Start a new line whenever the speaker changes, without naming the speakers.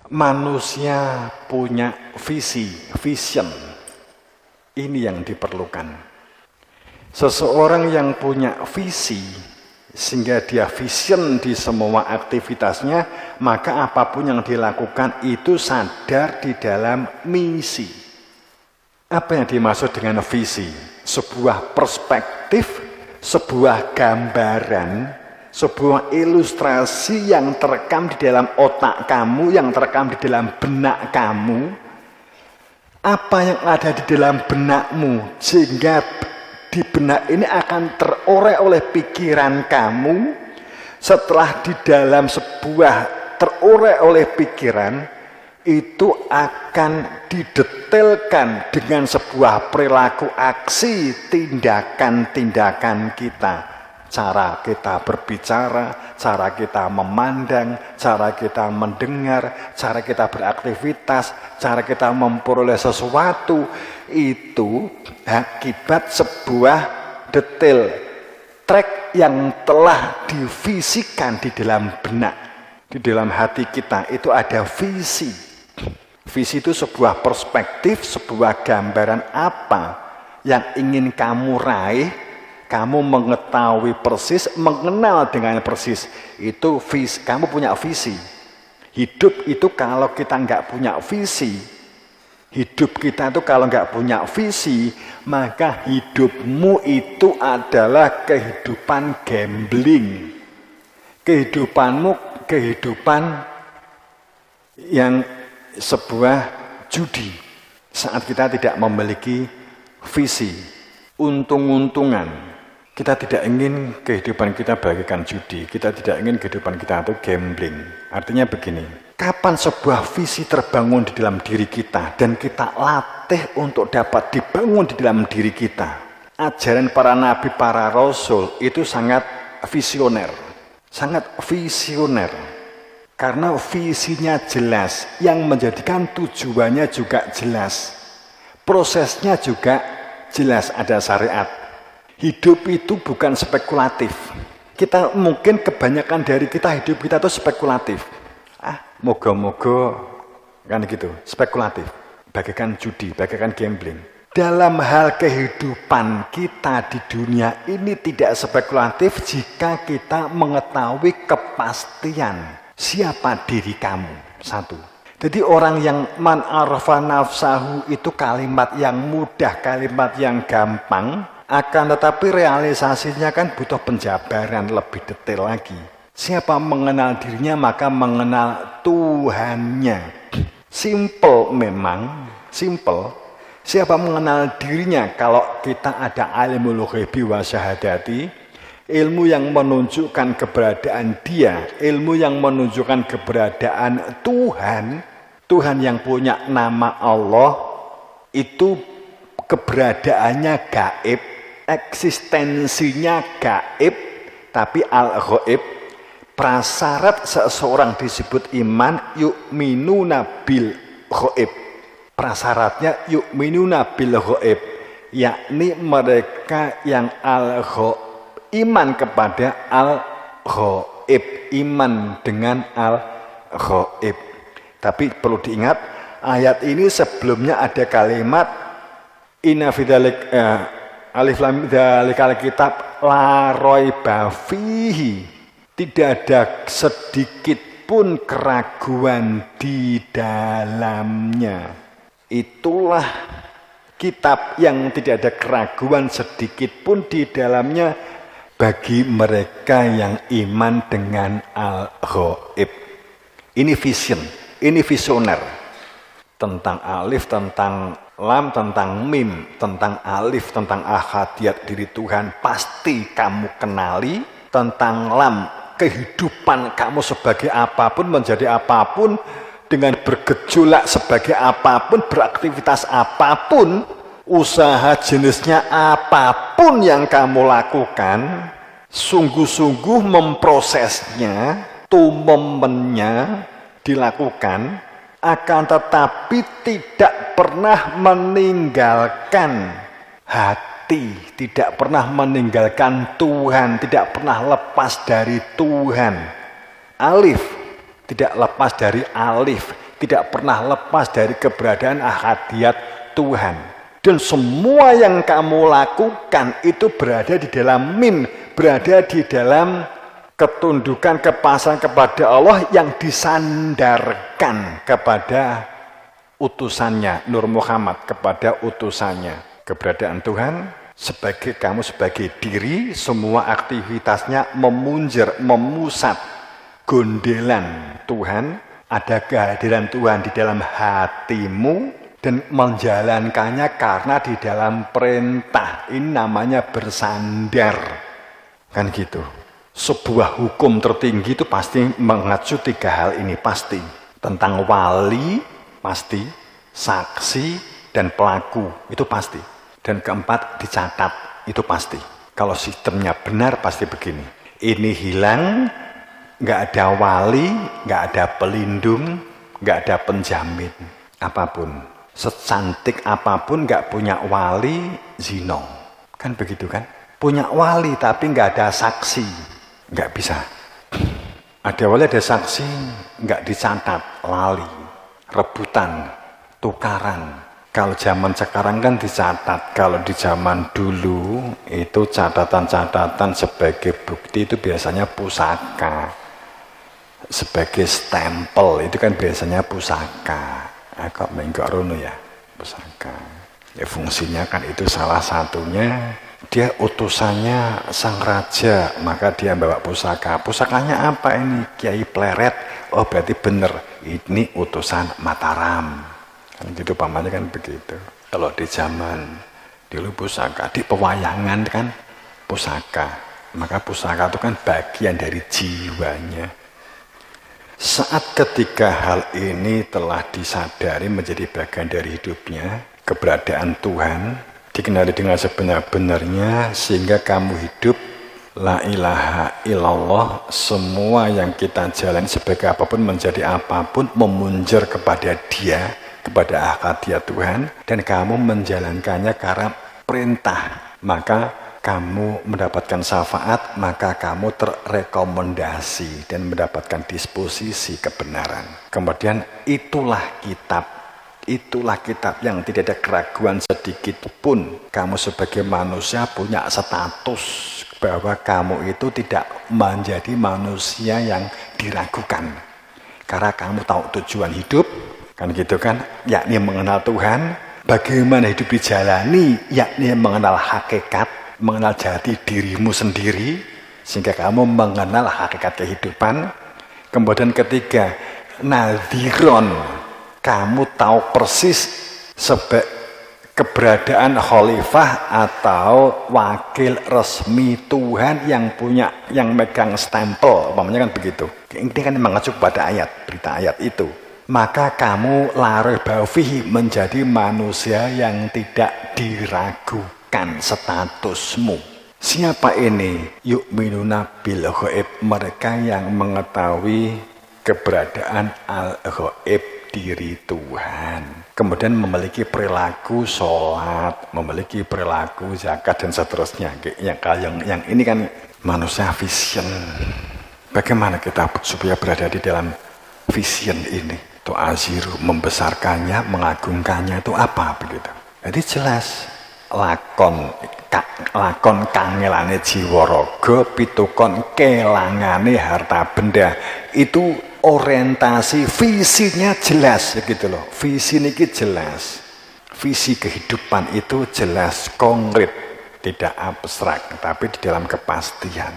Manusia punya vision. Ini yang diperlukan. Seseorang yang punya visi, sehingga dia vision di semua aktivitasnya, maka apapun yang dilakukan itu sadar di dalam misi. Apa yang dimaksud dengan visi? Sebuah perspektif, sebuah gambaran, sebuah ilustrasi yang terekam di dalam otak kamu, yang terekam di dalam benak kamu. Apa yang ada di dalam benakmu, sehingga di benak ini akan terorek oleh pikiran kamu. Setelah di dalam sebuah terorek oleh pikiran, itu akan didetailkan dengan sebuah perilaku aksi, tindakan-tindakan kita. Cara kita berbicara, cara kita memandang, cara kita mendengar, cara kita beraktivitas, cara kita memperoleh sesuatu, itu akibat sebuah detail track yang telah divisikan di dalam benak, di dalam hati kita. Itu ada visi. Visi itu sebuah perspektif, sebuah gambaran apa yang ingin kamu raih. Kamu mengetahui persis, mengenal dengan persis. Itu visi. Kamu punya visi. Hidup itu kalau kita nggak punya visi, hidup kita itu kalau nggak punya visi, maka hidupmu itu adalah kehidupan gambling. Kehidupanmu kehidupan yang sebuah judi. Saat kita tidak memiliki visi, untung-untungan. Kita tidak ingin kehidupan kita bagaikan judi. Kita tidak ingin kehidupan kita itu gambling. Artinya begini, kapan sebuah visi terbangun di dalam diri kita dan kita latih untuk dapat dibangun di dalam diri kita. Ajaran para nabi, para rasul itu sangat visioner. Sangat visioner. Karena visinya jelas, yang menjadikan tujuannya juga jelas. Prosesnya juga jelas, ada syariat. Hidup itu bukan spekulatif. Kita mungkin kebanyakan dari kita hidup kita itu spekulatif. Moga-moga kan gitu, spekulatif. Bagaikan judi, bagaikan gambling. Dalam hal kehidupan kita di dunia ini tidak spekulatif jika kita mengetahui kepastian siapa diri kamu. Satu. Jadi orang yang man arafa nafsahu itu kalimat yang mudah, kalimat yang gampang. Akan tetapi realisasinya kan butuh penjabaran lebih detail lagi. Siapa mengenal dirinya maka mengenal Tuhannya. Simple memang, simple. Siapa mengenal dirinya kalau kita ada ilmu ghaibi wa syahadati, ilmu yang menunjukkan keberadaan dia, ilmu yang menunjukkan keberadaan Tuhan, Tuhan yang punya nama Allah, itu keberadaannya gaib, eksistensinya gaib, tapi al-ghaib, prasyarat seseorang disebut iman, yu'minuna bil ghaib. Prasyaratnya yu'minuna bil ghaib, yakni mereka yang al-ghaib, iman kepada al-ghaib, iman dengan al-ghaib. Tapi perlu diingat, ayat ini sebelumnya ada kalimat inna fidzalik alif lam dzalikal kitab la raiba fihi. Tidak ada sedikit pun keraguan di dalamnya. Itulah kitab yang tidak ada keraguan sedikit pun di dalamnya bagi mereka yang iman dengan al-ghaib. Ini vision, ini visioner. Tentang alif, tentang lam, tentang mim, tentang alif, tentang ahadiyat diri Tuhan pasti kamu kenali. Tentang lam, kehidupan kamu sebagai apapun, menjadi apapun, dengan bergejolak sebagai apapun, beraktivitas apapun, usaha jenisnya apapun yang kamu lakukan, sungguh-sungguh memprosesnya, momennya dilakukan, akan tetapi tidak pernah meninggalkan hati, tidak pernah meninggalkan Tuhan, tidak pernah lepas dari Tuhan. Alif tidak lepas dari alif, tidak pernah lepas dari keberadaan ahadiyat Tuhan. Dan semua yang kamu lakukan itu berada di dalam berada di dalam ketundukan, kepasrahan kepada Allah yang disandarkan kepada utusannya, Nur Muhammad, kepada utusannya. Keberadaan Tuhan sebagai kamu sebagai diri, semua aktivitasnya memunjer, memusat gondelan Tuhan, ada kehadiran Tuhan di dalam hatimu dan menjalankannya karena di dalam perintah. Ini namanya bersandar. Kan gitu. Sebuah hukum tertinggi itu pasti mengacu 3 hal ini pasti. Tentang wali pasti, saksi dan pelaku itu pasti. Dan keempat dicatat itu pasti. Kalau sistemnya benar pasti begini. Ini hilang, nggak ada wali, nggak ada pelindung, nggak ada penjamin apapun. Secantik apapun nggak punya wali, zino. Kan begitu kan? Punya wali tapi nggak ada saksi. Nggak bisa. Ada wali, ada saksi, nggak dicatat, lali, rebutan, tukaran. Kalau zaman sekarang kan dicatat. Kalau di zaman dulu itu catatan-catatan sebagai bukti itu biasanya pusaka. Sebagai stempel itu kan biasanya pusaka. Kok menggak rono ya, pusaka. Ya fungsinya kan itu salah satunya. Dia utusannya sang raja, maka dia bawa pusaka. Pusakanya apa ini? Kiai Pleret. Oh berarti benar, ini utusan Mataram. Kan gitu pamannya kan begitu. Kalau di zaman dulu pusaka, di pewayangan kan pusaka. Maka pusaka itu kan bagian dari jiwanya. Saat ketika hal ini telah disadari menjadi bagian dari hidupnya, keberadaan Tuhan dikenali dengan sebenar-benarnya sehingga kamu hidup la ilaha illallah, semua yang kita jalan sebagai apapun menjadi apapun memunjer kepada Dia, kepada ahadiyat Tuhan, dan kamu menjalankannya karena perintah, maka kamu mendapatkan syafaat, maka kamu terrekomendasi dan mendapatkan disposisi kebenaran. Kemudian itulah kitab yang tidak ada keraguan sedikit pun. Kamu sebagai manusia punya status bahwa kamu itu tidak menjadi manusia yang diragukan. Karena kamu tahu tujuan hidup, kan gitu kan, yakni mengenal Tuhan. Bagaimana hidup dijalani, yakni mengenal hakikat, mengenal jati dirimu sendiri, sehingga kamu mengenal hakikat kehidupan. Kemudian ketiga, nadhiron, kamu tahu persis keberadaan khalifah atau wakil resmi Tuhan yang megang stempel, umpamanya kan begitu. Ini kan mengacu pada ayat, berita ayat itu. Maka kamu lareh bafihi, menjadi manusia yang tidak diragukan statusmu. Siapa ini? Yu'minuna bil ghaib, mereka yang mengetahui keberadaan al-ghaib, diri Tuhan. Kemudian memiliki perilaku sholat, memiliki perilaku zakat dan seterusnya. Yang ini kan manusia vision. Bagaimana kita supaya berada di dalam vision ini? Itu aziru, membesarkannya, mengagungkannya itu apa begitu? Jadi jelas lakon kangelane jiwa raga, pitukon kelangane harta benda. Itu orientasi visinya jelas gitu loh. Visi niki jelas. Visi kehidupan itu jelas, konkret, tidak abstrak, tapi di dalam kepastian.